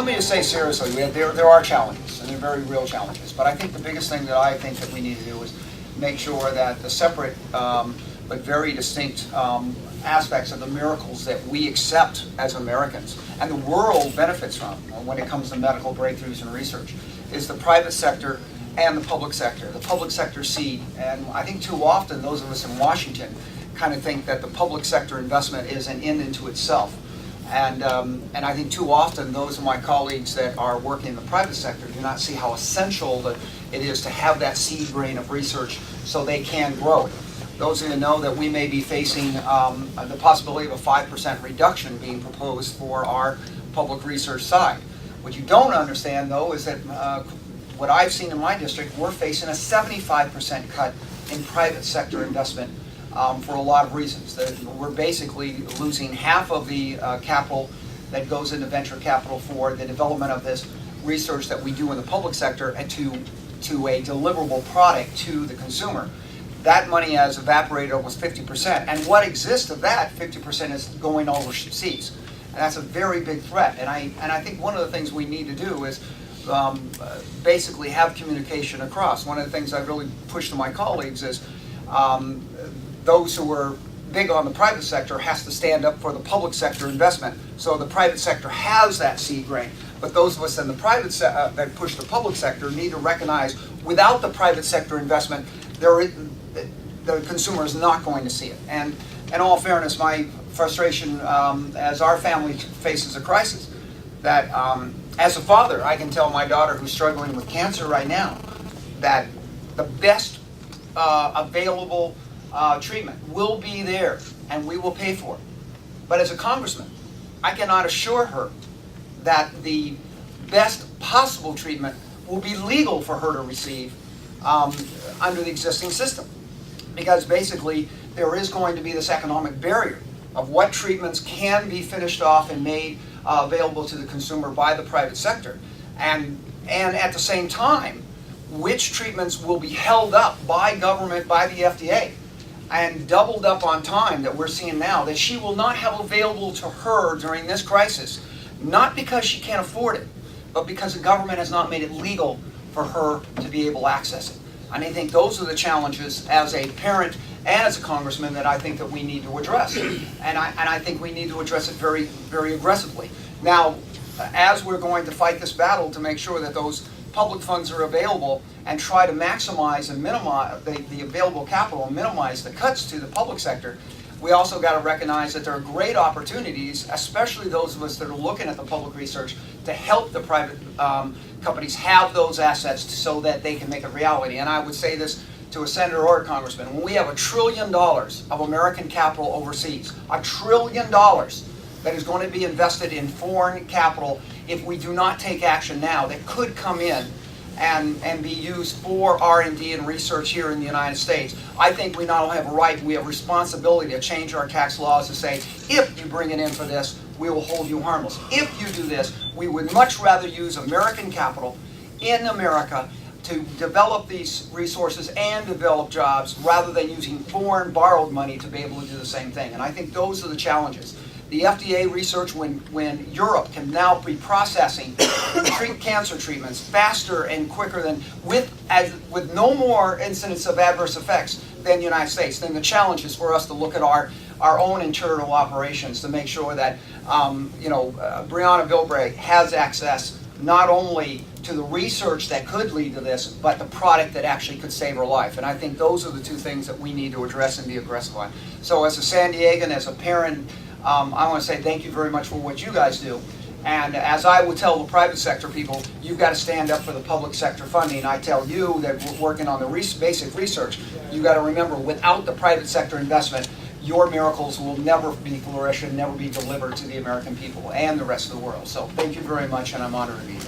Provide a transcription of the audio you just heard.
let me just say seriously, there are challenges, and they're very real challenges. But I think the biggest thing that I think that we need to do is make sure that the separate but very distinct aspects of the miracles that we accept as Americans and the world benefits from when it comes to medical breakthroughs and research is the private sector and the public sector. The public sector seed, and I think too often those of us in Washington kind of think that the public sector investment is an end into itself. And I think too often those of my colleagues that are working in the private sector do not see how essential it is to have that seed grain of research so they can grow. Those of you know that we may be facing the possibility of a 5% reduction being proposed for our public research side. What you don't understand, though, is that what I've seen in my district, we're facing a 75% cut in private sector investment for a lot of reasons. We're basically losing half of the capital that goes into venture capital for the development of this research that we do in the public sector and to a deliverable product to the consumer. That money has evaporated almost 50%, and what exists of that 50% is going overseas, and that's a very big threat. And I think one of the things we need to do is basically have communication across. One of the things I really push to my colleagues is those who are big on the private sector has to stand up for the public sector investment, so the private sector has that seed grain. But those of us in the private that push the public sector need to recognize without the private sector investment, the consumer is not going to see it. And in all fairness, my frustration as our family faces a crisis, that as a father, I can tell my daughter who's struggling with cancer right now that the best available treatment will be there and we will pay for it. But as a congressman, I cannot assure her that the best possible treatment will be legal for her to receive under the existing system. Because basically there is going to be this economic barrier of what treatments can be finished off and made available to the consumer by the private sector. And at the same time, which treatments will be held up by government, by the FDA, and doubled up on time that we're seeing now that she will not have available to her during this crisis, not because she can't afford it, but because the government has not made it legal for her to be able to access it. And I think those are the challenges as a parent and as a congressman that I think that we need to address. And I think we need to address it very, very aggressively. Now, as we're going to fight this battle to make sure that those public funds are available and try to maximize and minimize the available capital and minimize the cuts to the public sector, we also got to recognize that there are great opportunities, especially those of us that are looking at the public research, to help the private companies have those assets so that they can make it reality. And I would say this to a senator or a congressman: when we have $1 trillion of American capital overseas, $1 trillion that is going to be invested in foreign capital, if we do not take action now, that could come in and be used for R&D and research here in the United States. I think we not only have a right, we have a responsibility to change our tax laws to say, if you bring it in for this, we will hold you harmless. If you do this, we would much rather use American capital in America to develop these resources and develop jobs rather than using foreign borrowed money to be able to do the same thing. And I think those are the challenges. The FDA research, when Europe can now be processing cancer treatments faster and quicker than with no more incidence of adverse effects than the United States, then the challenge is for us to look at our own internal operations to make sure that Brianna Bilbray has access not only to the research that could lead to this, but the product that actually could save her life. And I think those are the two things that we need to address and be aggressive on. So as a San Diegan, as a parent, I want to say thank you very much for what you guys do. And as I would tell the private sector people, you've got to stand up for the public sector funding. I tell you that we're working on the basic research. You've got to remember, without the private sector investment, your miracles will never be flourished and never be delivered to the American people and the rest of the world. So thank you very much, and I'm honored to be here.